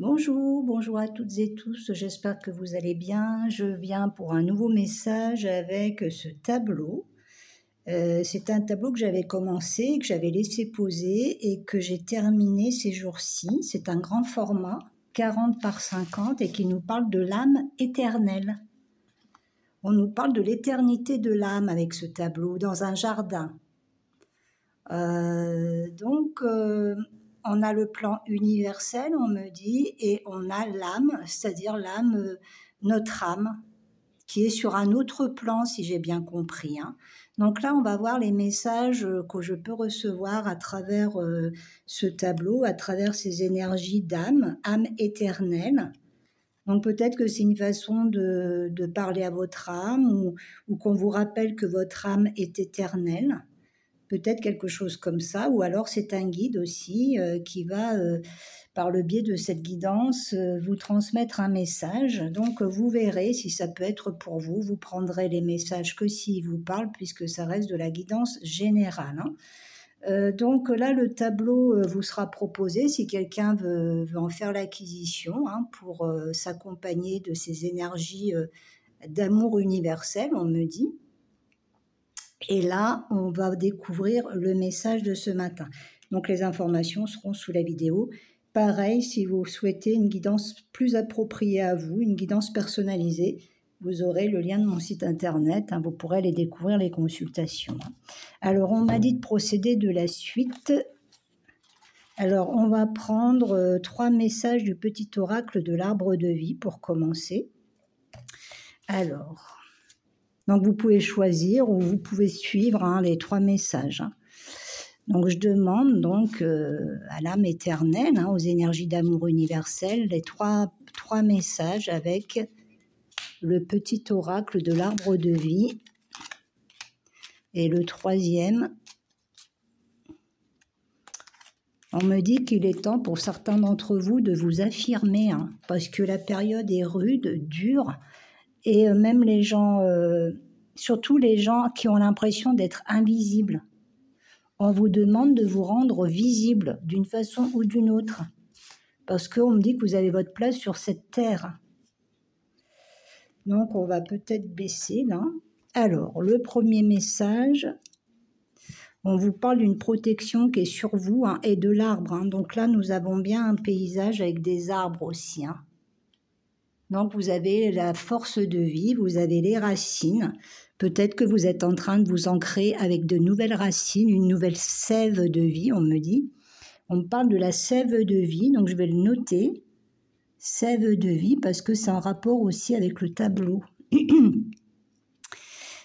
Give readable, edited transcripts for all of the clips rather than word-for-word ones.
Bonjour, bonjour à toutes et tous, j'espère que vous allez bien. Je viens pour un nouveau message avec ce tableau. C'est un tableau que j'avais commencé, que j'avais laissé poser et que j'ai terminé ces jours-ci. C'est un grand format, 40 par 50, et qui nous parle de l'âme éternelle. On nous parle de l'éternité de l'âme avec ce tableau dans un jardin. On a le plan universel, on me dit, et on a l'âme, c'est-à-dire l'âme, notre âme, qui est sur un autre plan, si j'ai bien compris. Donc là, on va voir les messages que je peux recevoir à travers ce tableau, à travers ces énergies d'âme, âme éternelle. Donc peut-être que c'est une façon de parler à votre âme ou qu'on vous rappelle que votre âme est éternelle. Peut-être quelque chose comme ça, ou alors c'est un guide aussi qui va, par le biais de cette guidance, vous transmettre un message. Donc vous verrez si ça peut être pour vous. Vous prendrez les messages que s'ils vous parlent, puisque ça reste de la guidance générale. Donc là, le tableau vous sera proposé si quelqu'un veut en faire l'acquisition pour s'accompagner de ces énergies d'amour universel, on me dit. Et là, on va découvrir le message de ce matin. Donc, les informations seront sous la vidéo. Pareil, si vous souhaitez une guidance plus appropriée à vous, une guidance personnalisée, vous aurez le lien de mon site internet. Vous pourrez aller découvrir les consultations. Alors, on m'a dit de procéder de la suite. Alors, on va prendre 3 messages du petit oracle de l'arbre de vie pour commencer. Alors... Donc, vous pouvez choisir ou vous pouvez suivre les 3 messages. Donc, je demande donc à l'âme éternelle, aux énergies d'amour universel, les trois messages avec le petit oracle de l'arbre de vie. Et le 3e, on me dit qu'il est temps pour certains d'entre vous de vous affirmer, parce que la période est rude, dure, et même les gens, surtout les gens qui ont l'impression d'être invisibles, on vous demande de vous rendre visible d'une façon ou d'une autre. Parce qu'on me dit que vous avez votre place sur cette terre. Donc on va peut-être baisser là. Alors, le premier message, on vous parle d'une protection qui est sur vous et de l'arbre. Donc là, nous avons bien un paysage avec des arbres aussi. Donc, vous avez la force de vie, vous avez les racines. Peut-être que vous êtes en train de vous ancrer avec de nouvelles racines, une nouvelle sève de vie, on me dit. On me parle de la sève de vie, donc je vais le noter. Sève de vie, parce que c'est en rapport aussi avec le tableau.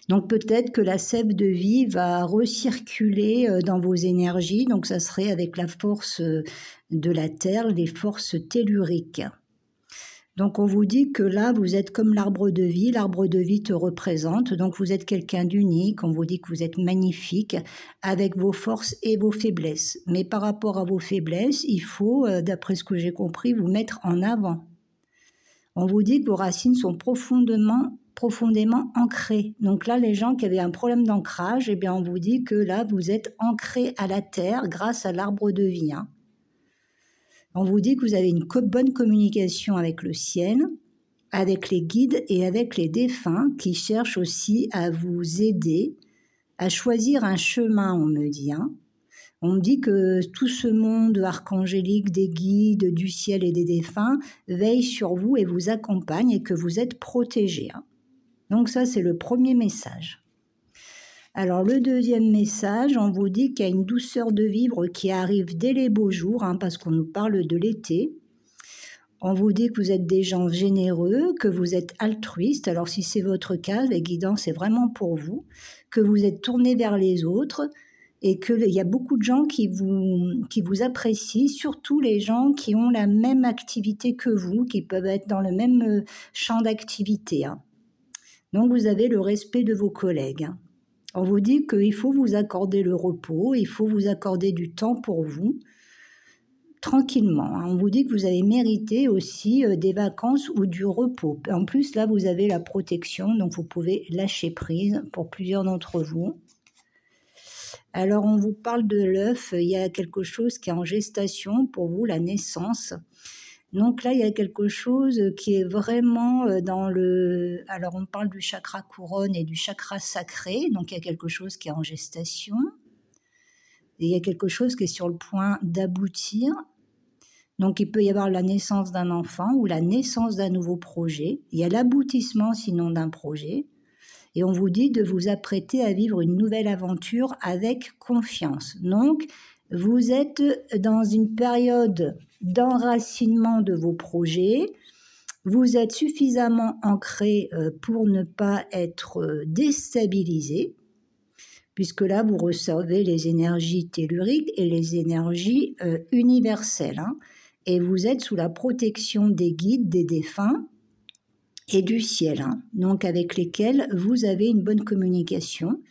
Donc, peut-être que la sève de vie va recirculer dans vos énergies. Donc, ça serait avec la force de la terre, les forces telluriques. Donc, on vous dit que là, vous êtes comme l'arbre de vie te représente, donc vous êtes quelqu'un d'unique, on vous dit que vous êtes magnifique, avec vos forces et vos faiblesses. Mais par rapport à vos faiblesses, il faut, d'après ce que j'ai compris, vous mettre en avant. On vous dit que vos racines sont profondément ancrées. Donc là, les gens qui avaient un problème d'ancrage, eh bien, on vous dit que là, vous êtes ancrés à la terre grâce à l'arbre de vie, On vous dit que vous avez une bonne communication avec le ciel, avec les guides et avec les défunts qui cherchent aussi à vous aider à choisir un chemin, on me dit. On me dit que tout ce monde archangélique, des guides, du ciel et des défunts veille sur vous et vous accompagne et que vous êtes protégés. Donc ça, c'est le premier message. Alors, le deuxième message, on vous dit qu'il y a une douceur de vivre qui arrive dès les beaux jours, parce qu'on nous parle de l'été. On vous dit que vous êtes des gens généreux, que vous êtes altruistes. Alors, si c'est votre cas, la guidance c'est vraiment pour vous, que vous êtes tourné vers les autres et qu'il y a beaucoup de gens qui vous apprécient, surtout les gens qui ont la même activité que vous, qui peuvent être dans le même champ d'activité. Donc, vous avez le respect de vos collègues. On vous dit qu'il faut vous accorder le repos, il faut vous accorder du temps pour vous, tranquillement. On vous dit que vous avez mérité aussi des vacances ou du repos. En plus, là, vous avez la protection, donc vous pouvez lâcher prise pour plusieurs d'entre vous. Alors, on vous parle de l'œuf, il y a quelque chose qui est en gestation pour vous, la naissance. Donc là, il y a quelque chose qui est vraiment dans le... Alors, on parle du chakra couronne et du chakra sacré. Donc, il y a quelque chose qui est en gestation. Et il y a quelque chose qui est sur le point d'aboutir. Donc, il peut y avoir la naissance d'un enfant ou la naissance d'un nouveau projet. Il y a l'aboutissement, sinon, d'un projet. Et on vous dit de vous apprêter à vivre une nouvelle aventure avec confiance. Donc, vous êtes dans une période d'enracinement de vos projets. Vous êtes suffisamment ancré pour ne pas être déstabilisé, puisque là, vous recevez les énergies telluriques et les énergies universelles. Hein, et vous êtes sous la protection des guides, des défunts, et du ciel, hein, donc avec lesquels vous avez une bonne communication.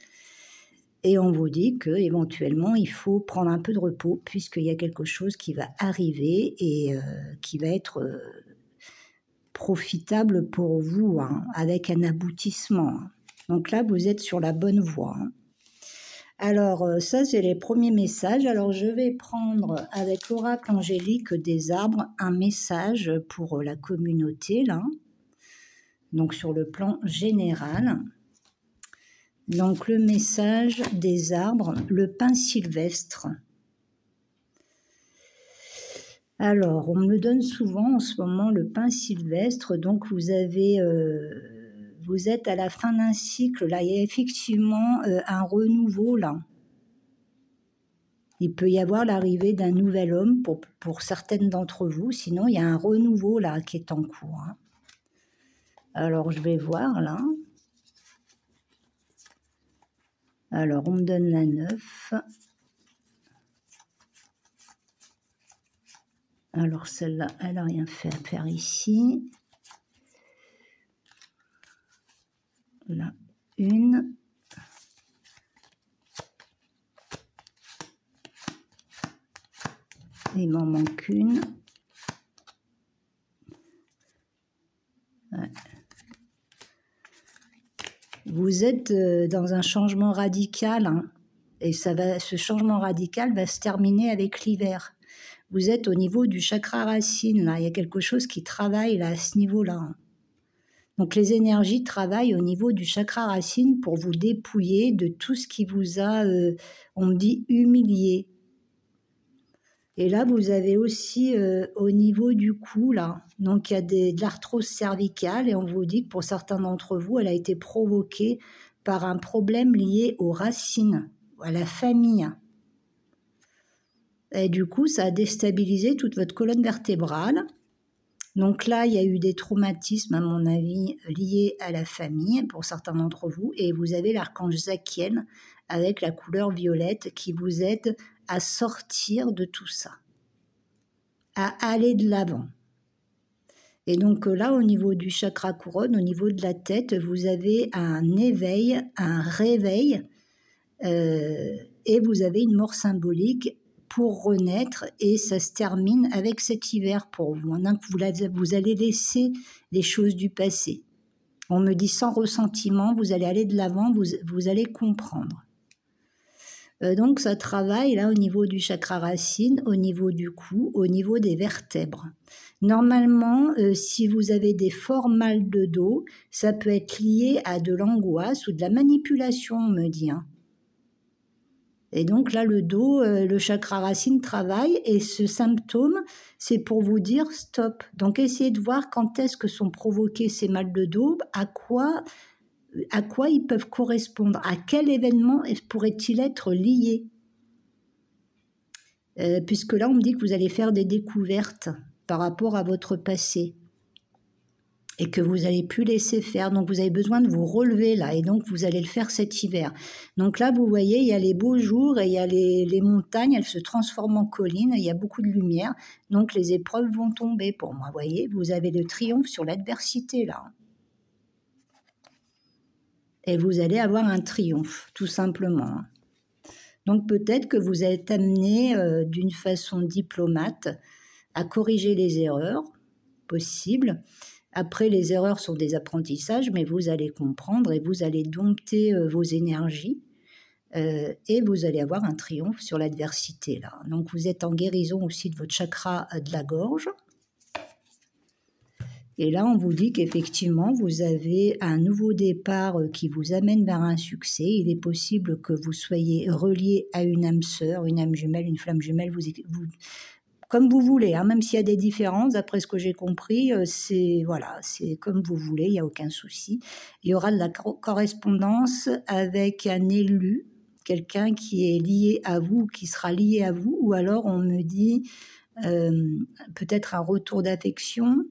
Et on vous dit qu'éventuellement, il faut prendre un peu de repos, puisqu'il y a quelque chose qui va arriver et qui va être profitable pour vous, hein, avec un aboutissement. Donc là, vous êtes sur la bonne voie. Hein. Alors, ça, c'est les premiers messages. Alors, je vais prendre avec l'oracle angélique des arbres un message pour la communauté, là. Donc, sur le plan général. Donc, le message des arbres, le pin sylvestre. Alors, on me le donne souvent en ce moment, le pin sylvestre. Donc, vous êtes à la fin d'un cycle. Là, il y a effectivement un renouveau, là. Il peut y avoir l'arrivée d'un nouvel homme pour certaines d'entre vous. Sinon, il y a un renouveau, là, qui est en cours. Hein. Alors, je vais voir, là. Alors, on me donne la 9. Alors, celle-là, elle n'a rien fait à faire ici. Là, 1. Il m'en manque une. Ouais. Vous êtes dans un changement radical, hein, et ce changement radical va se terminer avec l'hiver. Vous êtes au niveau du chakra racine, là. Il y a quelque chose qui travaille là, à ce niveau-là. Hein. Donc les énergies travaillent au niveau du chakra racine pour vous dépouiller de tout ce qui vous a, on me dit, humilié. Et là, vous avez aussi au niveau du cou, là, donc il y a de l'arthrose cervicale et on vous dit que pour certains d'entre vous, elle a été provoquée par un problème lié aux racines, à la famille. Et du coup, ça a déstabilisé toute votre colonne vertébrale. Donc là, il y a eu des traumatismes, à mon avis, liés à la famille pour certains d'entre vous. Et vous avez l'archange Zachiel avec la couleur violette qui vous aide à sortir de tout ça, à aller de l'avant. Et donc là, au niveau du chakra couronne, au niveau de la tête, vous avez un éveil, un réveil, et vous avez une mort symbolique pour renaître, et ça se termine avec cet hiver pour vous. Donc vous allez laisser les choses du passé. On me dit sans ressentiment, vous allez aller de l'avant, vous allez comprendre. Donc ça travaille là au niveau du chakra racine, au niveau du cou, au niveau des vertèbres. Normalement, si vous avez des forts mal de dos, ça peut être lié à de l'angoisse ou de la manipulation, on me dit. Hein. Et donc là, le dos, le chakra racine travaille et ce symptôme, c'est pour vous dire stop. Donc essayez de voir quand est-ce que sont provoqués ces mal de dos, à quoi ils peuvent correspondre, à quel événement pourrait-il être lié. Puisque là, on me dit que vous allez faire des découvertes par rapport à votre passé et que vous n'allez plus laisser faire. Donc, vous avez besoin de vous relever là et donc, vous allez le faire cet hiver. Donc là, vous voyez, il y a les beaux jours et il y a les montagnes, elles se transforment en collines, il y a beaucoup de lumière. Donc, les épreuves vont tomber pour moi. Vous voyez, vous avez le triomphe sur l'adversité là. Et vous allez avoir un triomphe, tout simplement. Donc peut-être que vous êtes amené d'une façon diplomate à corriger les erreurs possibles. Après, les erreurs sont des apprentissages, mais vous allez comprendre et vous allez dompter vos énergies et vous allez avoir un triomphe sur l'adversité. Là. Donc vous êtes en guérison aussi de votre chakra de la gorge. Et là, on vous dit qu'effectivement, vous avez un nouveau départ qui vous amène vers un succès. Il est possible que vous soyez relié à une âme sœur, une âme jumelle, une flamme jumelle, comme vous voulez, hein, même s'il y a des différences, d'après ce que j'ai compris, c'est voilà, c'est comme vous voulez, il n'y a aucun souci. Il y aura de la correspondance avec un élu, quelqu'un qui est lié à vous, qui sera lié à vous, ou alors on me dit peut-être un retour d'affection.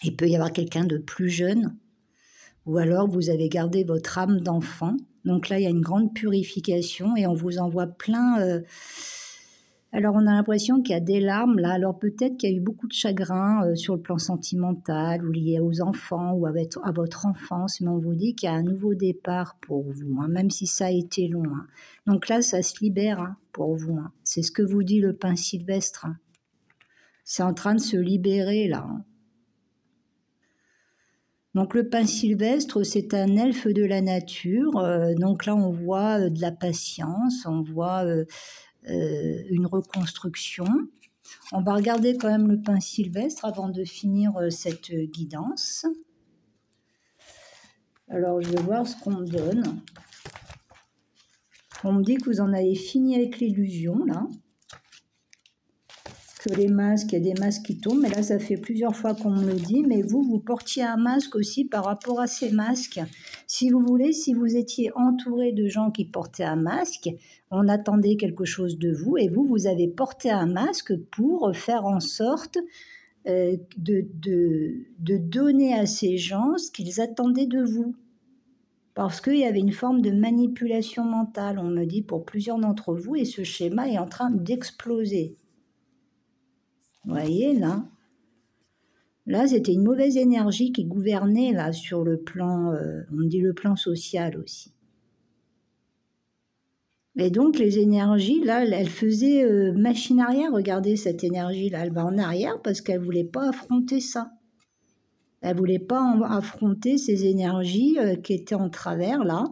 Il peut y avoir quelqu'un de plus jeune, ou alors vous avez gardé votre âme d'enfant. Donc là, il y a une grande purification et on vous envoie plein. Alors on a l'impression qu'il y a des larmes là. Alors peut-être qu'il y a eu beaucoup de chagrin sur le plan sentimental ou lié aux enfants ou à votre enfance, mais on vous dit qu'il y a un nouveau départ pour vous, hein, même si ça a été long. Hein. Donc là, ça se libère hein, pour vous. Hein. C'est ce que vous dit le pin sylvestre. Hein. C'est en train de se libérer là. Hein. Donc le pin sylvestre, c'est un elfe de la nature. Donc là, on voit de la patience, on voit une reconstruction. On va regarder quand même le pin sylvestre avant de finir cette guidance. Alors, je vais voir ce qu'on me donne. On me dit que vous en avez fini avec l'illusion, là. Que les masques, il y a des masques qui tombent, mais là, ça fait plusieurs fois qu'on me le dit, mais vous portiez un masque aussi par rapport à ces masques. Si vous voulez, si vous étiez entouré de gens qui portaient un masque, on attendait quelque chose de vous, et vous avez porté un masque pour faire en sorte de donner à ces gens ce qu'ils attendaient de vous. Parce qu'il y avait une forme de manipulation mentale, on me dit, pour plusieurs d'entre vous, et ce schéma est en train d'exploser. Vous voyez, là, c'était une mauvaise énergie qui gouvernait, là, sur le plan, on me dit le plan social aussi. Et donc, les énergies, là, elles faisaient machine arrière. Regardez cette énergie-là, elle va en arrière parce qu'elle ne voulait pas affronter ça. Elle ne voulait pas affronter ces énergies qui étaient en travers, là.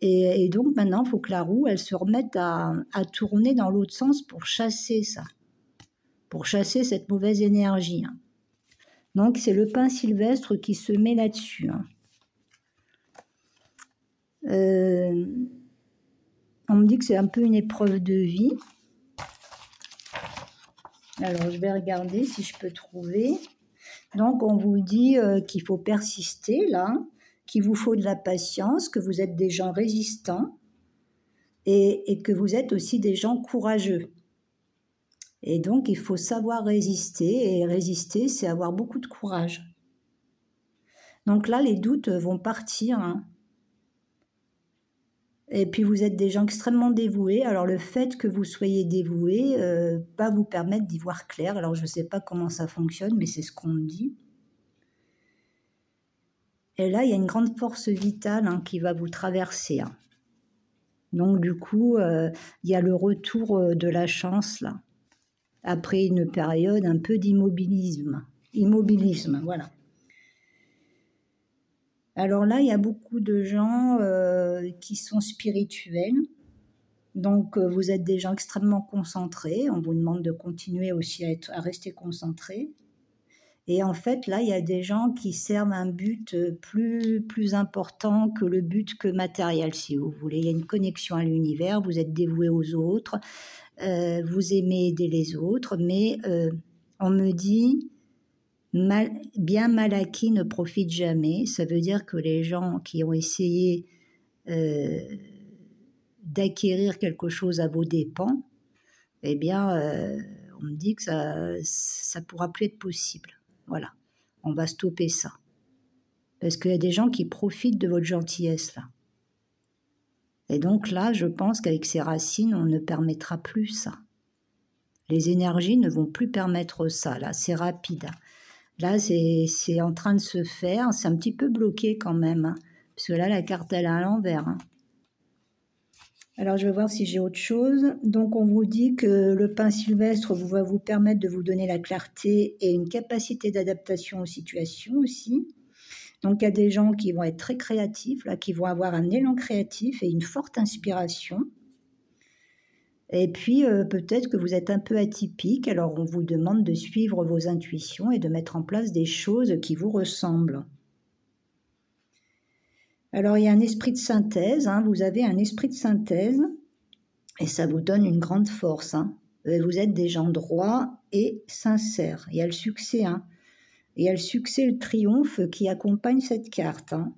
Et donc, maintenant, il faut que la roue, elle se remette à tourner dans l'autre sens pour chasser ça. Pour chasser cette mauvaise énergie. Hein. Donc, c'est le pin sylvestre qui se met là-dessus. Hein. On me dit que c'est un peu une épreuve de vie. Alors, je vais regarder si je peux trouver. Donc, on vous dit qu'il faut persister, là, qu'il vous faut de la patience, que vous êtes des gens résistants et que vous êtes aussi des gens courageux. Et donc, il faut savoir résister, et résister, c'est avoir beaucoup de courage. Donc là, les doutes vont partir. Hein. Et puis, vous êtes des gens extrêmement dévoués. Alors, le fait que vous soyez dévoués va vous permettre d'y voir clair. Alors, je ne sais pas comment ça fonctionne, mais c'est ce qu'on me dit. Et là, il y a une grande force vitale hein, qui va vous traverser. Hein. Donc, du coup, il y a le retour de la chance, là. Après une période un peu d'immobilisme. Immobilisme, voilà. Alors là, il y a beaucoup de gens qui sont spirituels. Donc, vous êtes des gens extrêmement concentrés. On vous demande de continuer aussi à rester concentrés. Et en fait, là, il y a des gens qui servent un but plus important que le but que matériel, si vous voulez. Il y a une connexion à l'univers, vous êtes dévoués aux autres, vous aimez aider les autres, mais on me dit, bien mal acquis ne profite jamais. Ça veut dire que les gens qui ont essayé d'acquérir quelque chose à vos dépens, eh bien, on me dit que ça pourra plus être possible. Voilà, on va stopper ça. Parce qu'il y a des gens qui profitent de votre gentillesse, là. Et donc là, je pense qu'avec ces racines, on ne permettra plus ça. Les énergies ne vont plus permettre ça, là, c'est rapide. Là, c'est en train de se faire, c'est un petit peu bloqué quand même, hein, parce que là, la carte, elle est à l'envers. Hein. Alors, je vais voir si j'ai autre chose. Donc, on vous dit que le pin sylvestre va vous permettre de vous donner la clarté et une capacité d'adaptation aux situations aussi. Donc, il y a des gens qui vont être très créatifs, là, qui vont avoir un élan créatif et une forte inspiration. Et puis, peut-être que vous êtes un peu atypique, alors on vous demande de suivre vos intuitions et de mettre en place des choses qui vous ressemblent. Alors, il y a un esprit de synthèse, hein, vous avez un esprit de synthèse et ça vous donne une grande force. Hein. Vous êtes des gens droits et sincères. Il y a le succès, hein. Il y a le succès et le triomphe qui accompagnent cette carte. Hein.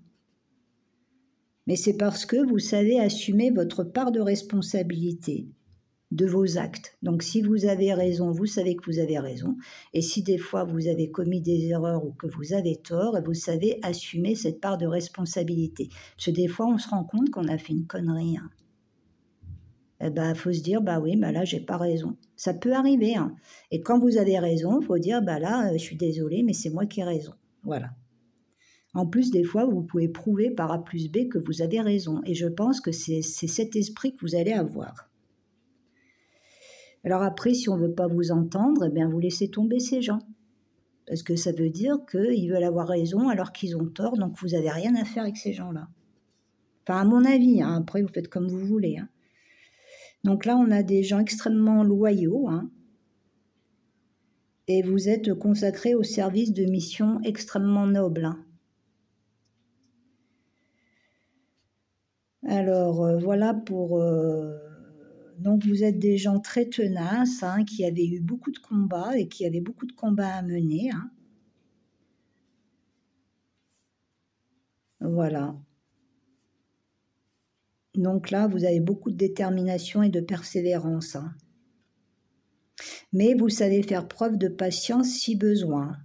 Mais c'est parce que vous savez assumer votre part de responsabilité de vos actes. Donc si vous avez raison, vous savez que vous avez raison. Et si des fois vous avez commis des erreurs ou que vous avez tort, vous savez assumer cette part de responsabilité. Parce que des fois on se rend compte qu'on a fait une connerie. Hein. Eh ben, faut se dire, bah oui, bah là, j'ai pas raison. Ça peut arriver. Hein. Et quand vous avez raison, faut dire, bah là, je suis désolée, mais c'est moi qui ai raison. Voilà. En plus, des fois, vous pouvez prouver par A plus B que vous avez raison. Et je pense que c'est cet esprit que vous allez avoir. Alors après, si on ne veut pas vous entendre, eh bien, vous laissez tomber ces gens. Parce que ça veut dire qu'ils veulent avoir raison alors qu'ils ont tort, donc vous n'avez rien à faire avec ces gens-là. Enfin, à mon avis, hein, après, vous faites comme vous voulez. Hein. Donc là, on a des gens extrêmement loyaux. Hein, et vous êtes consacrés au service de missions extrêmement nobles. Hein. Alors, voilà pour... donc vous êtes des gens très tenaces, hein, qui avaient eu beaucoup de combats et qui avaient beaucoup de combats à mener. Hein. Voilà. Donc là, vous avez beaucoup de détermination et de persévérance. Hein. Mais vous savez faire preuve de patience si besoin.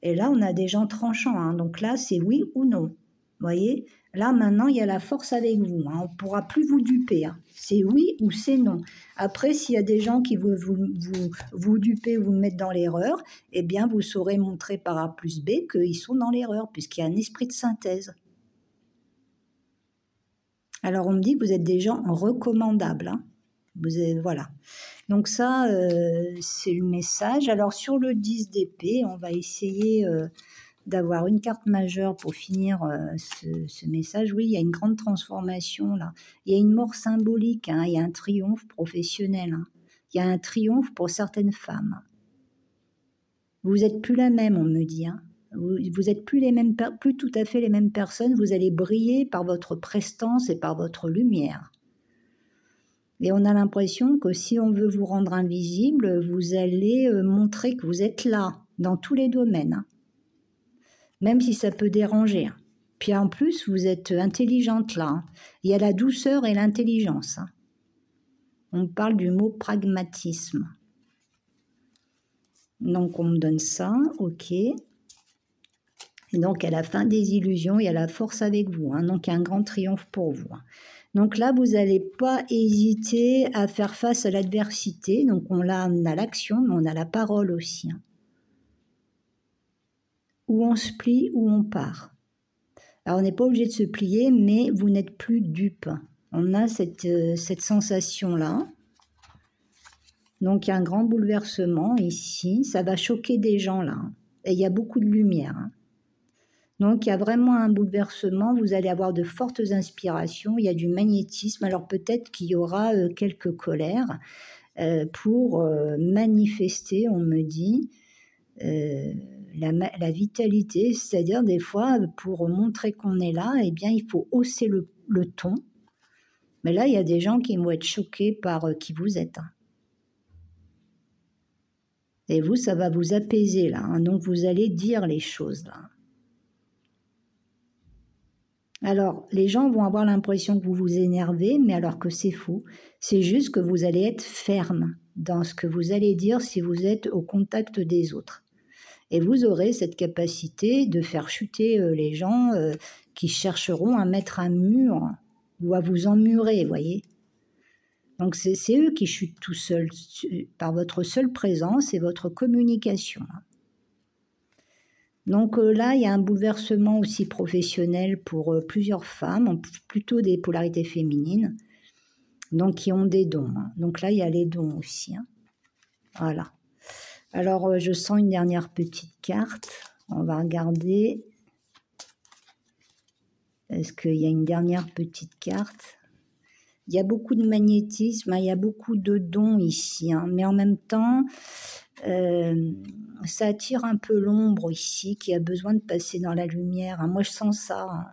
Et là, on a des gens tranchants. Hein. Donc là, c'est oui ou non. Vous voyez? Là, maintenant, il y a la force avec vous. Hein. On ne pourra plus vous duper. Hein. C'est oui ou c'est non. Après, s'il y a des gens qui veulent vous duper ou vous mettre dans l'erreur, eh bien, vous saurez montrer par A plus B qu'ils sont dans l'erreur, puisqu'il y a un esprit de synthèse. Alors, on me dit que vous êtes des gens recommandables. Hein. Voilà. Donc ça, c'est le message. Alors, sur le 10 d'épée, on va essayer d'avoir une carte majeure pour finir ce message. Oui, il y a une grande transformation là. Il y a une mort symbolique, hein. Il y a un triomphe professionnel. Hein. Il y a un triomphe pour certaines femmes. Vous n'êtes plus la même, on me dit. Hein. Vous n'êtes plus plus tout à fait les mêmes personnes. Vous allez briller par votre prestance et par votre lumière. Et on a l'impression que si on veut vous rendre invisible, vous allez montrer que vous êtes là, dans tous les domaines. Hein. Même si ça peut déranger. Hein. Puis en plus, vous êtes intelligente là. Hein. Il y a la douceur et l'intelligence. Hein. On parle du mot pragmatisme. Donc on me donne ça, ok. Et donc à la fin des illusions, il y a la force avec vous. Hein. Donc il y a un grand triomphe pour vous. Hein. Donc là, vous n'allez pas hésiter à faire face à l'adversité. Donc on a l'action, mais on a la parole aussi. Hein. Où on se plie, où on part. Alors on n'est pas obligé de se plier, mais vous n'êtes plus dupe. On a cette sensation-là. Donc il y a un grand bouleversement ici. Ça va choquer des gens là. Et il y a beaucoup de lumière. Hein. Donc, il y a vraiment un bouleversement, vous allez avoir de fortes inspirations, il y a du magnétisme, alors peut-être qu'il y aura quelques colères pour manifester, on me dit, la vitalité, c'est-à-dire des fois, pour montrer qu'on est là, eh bien, il faut hausser le ton. Mais là, il y a des gens qui vont être choqués par qui vous êtes. Hein. Et vous, ça va vous apaiser, là. Hein, donc, vous allez dire les choses, là. Alors, les gens vont avoir l'impression que vous vous énervez, mais alors que c'est faux. C'est juste que vous allez être ferme dans ce que vous allez dire si vous êtes au contact des autres. Et vous aurez cette capacité de faire chuter les gens qui chercheront à mettre un mur ou à vous emmurer, voyez. Donc, c'est eux qui chutent tout seuls par votre seule présence et votre communication. Donc là, il y a un bouleversement aussi professionnel pour plusieurs femmes, plutôt des polarités féminines, donc qui ont des dons. Hein. Donc là, il y a les dons aussi. Hein. Voilà. Alors, je sens une dernière petite carte. On va regarder. Est-ce qu'il y a une dernière petite carte? il y a beaucoup de magnétisme, hein, il y a beaucoup de dons ici, hein, mais en même temps, ça attire un peu l'ombre ici, qui a besoin de passer dans la lumière, hein. Moi, je sens ça, hein.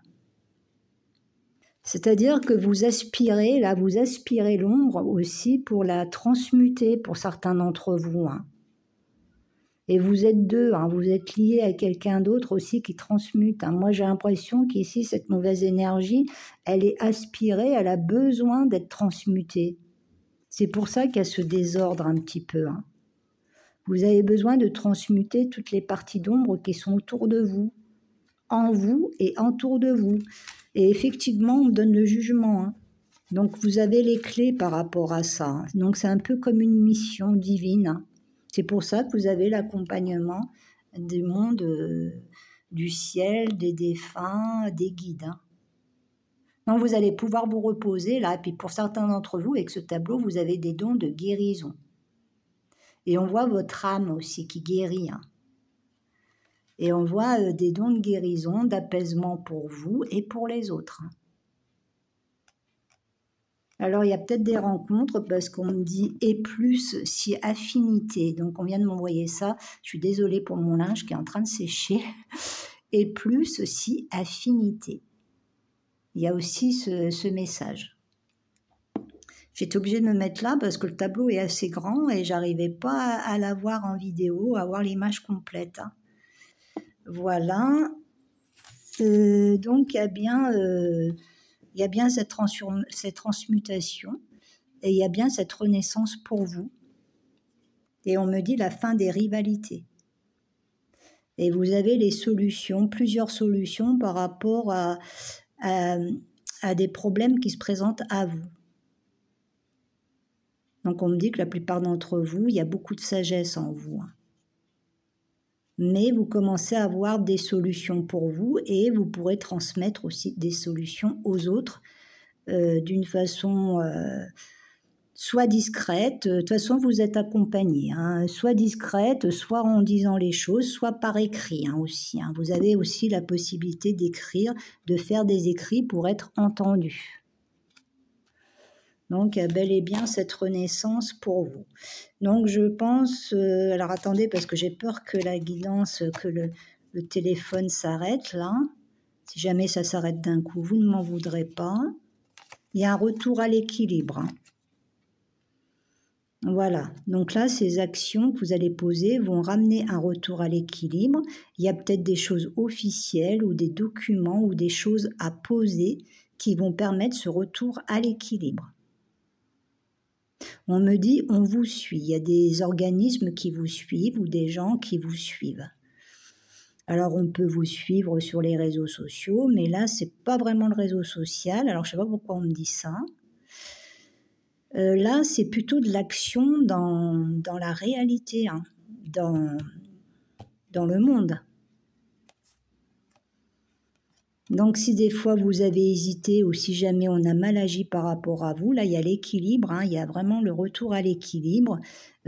C'est-à-dire que vous aspirez, là, vous aspirez l'ombre aussi pour la transmuter pour certains d'entre vous, hein. Et vous êtes deux, hein, vous êtes liés à quelqu'un d'autre aussi qui transmute, hein. Moi, j'ai l'impression qu'ici, cette mauvaise énergie, elle est aspirée, elle a besoin d'être transmutée. C'est pour ça qu'il y a ce désordre un petit peu, hein. Vous avez besoin de transmuter toutes les parties d'ombre qui sont autour de vous, en vous et autour de vous. Et effectivement, on donne le jugement, hein. Donc, vous avez les clés par rapport à ça, hein. Donc, c'est un peu comme une mission divine, hein. C'est pour ça que vous avez l'accompagnement du monde, du ciel, des défunts, des guides, hein. Donc, vous allez pouvoir vous reposer là. Et puis, pour certains d'entre vous, avec ce tableau, vous avez des dons de guérison. Et on voit votre âme aussi qui guérit, hein. Et on voit des dons de guérison, d'apaisement pour vous et pour les autres, hein. Alors, il y a peut-être des rencontres parce qu'on me dit « et plus si affinité ». Donc, on vient de m'envoyer ça. Je suis désolée pour mon linge qui est en train de sécher. « Et plus si affinité ». Il y a aussi ce message. J'étais obligée de me mettre là parce que le tableau est assez grand et j'arrivais pas à l'avoir en vidéo, à voir l'image complète, hein. Voilà. Donc, il y a bien cette transmutation et il y a bien cette renaissance pour vous. Et on me dit la fin des rivalités. Et vous avez les solutions, plusieurs solutions par rapport à des problèmes qui se présentent à vous. Donc on me dit que la plupart d'entre vous, il y a beaucoup de sagesse en vous, hein. Mais vous commencez à avoir des solutions pour vous et vous pourrez transmettre aussi des solutions aux autres d'une façon soit discrète. De toute façon, vous êtes accompagné, hein, soit discrète, soit en disant les choses, soit par écrit, hein, aussi, hein. Vous avez aussi la possibilité d'écrire, de faire des écrits pour être entendu. Donc, il y a bel et bien cette renaissance pour vous. Donc, je pense... alors, attendez, parce que j'ai peur que la guidance, que le téléphone s'arrête, là. Si jamais ça s'arrête d'un coup, vous ne m'en voudrez pas. Il y a un retour à l'équilibre, hein. Voilà. Donc là, ces actions que vous allez poser vont ramener un retour à l'équilibre. Il y a peut-être des choses officielles ou des documents ou des choses à poser qui vont permettre ce retour à l'équilibre. On me dit, on vous suit. Il y a des organismes qui vous suivent ou des gens qui vous suivent. Alors, on peut vous suivre sur les réseaux sociaux, mais là, c'est pas vraiment le réseau social. Alors, je sais pas pourquoi on me dit ça. Là, c'est plutôt de l'action dans la réalité, hein, dans le monde. Donc, si des fois vous avez hésité ou si jamais on a mal agi par rapport à vous, là, il y a l'équilibre, hein, il y a vraiment le retour à l'équilibre.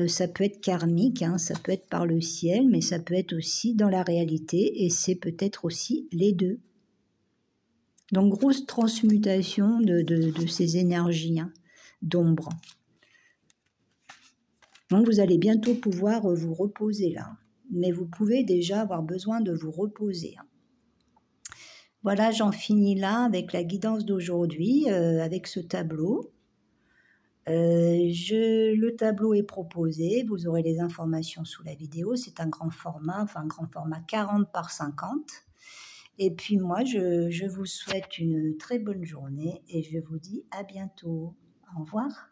Ça peut être karmique, hein, ça peut être par le ciel, mais ça peut être aussi dans la réalité et c'est peut-être aussi les deux. Donc, grosse transmutation de ces énergies, hein, d'ombre. Donc, vous allez bientôt pouvoir vous reposer là. Mais vous pouvez déjà avoir besoin de vous reposer, hein. Voilà, j'en finis là avec la guidance d'aujourd'hui, avec ce tableau. Le tableau est proposé, vous aurez les informations sous la vidéo. C'est un grand format, enfin un grand format 40 par 50. Et puis moi, je vous souhaite une très bonne journée et je vous dis à bientôt. Au revoir.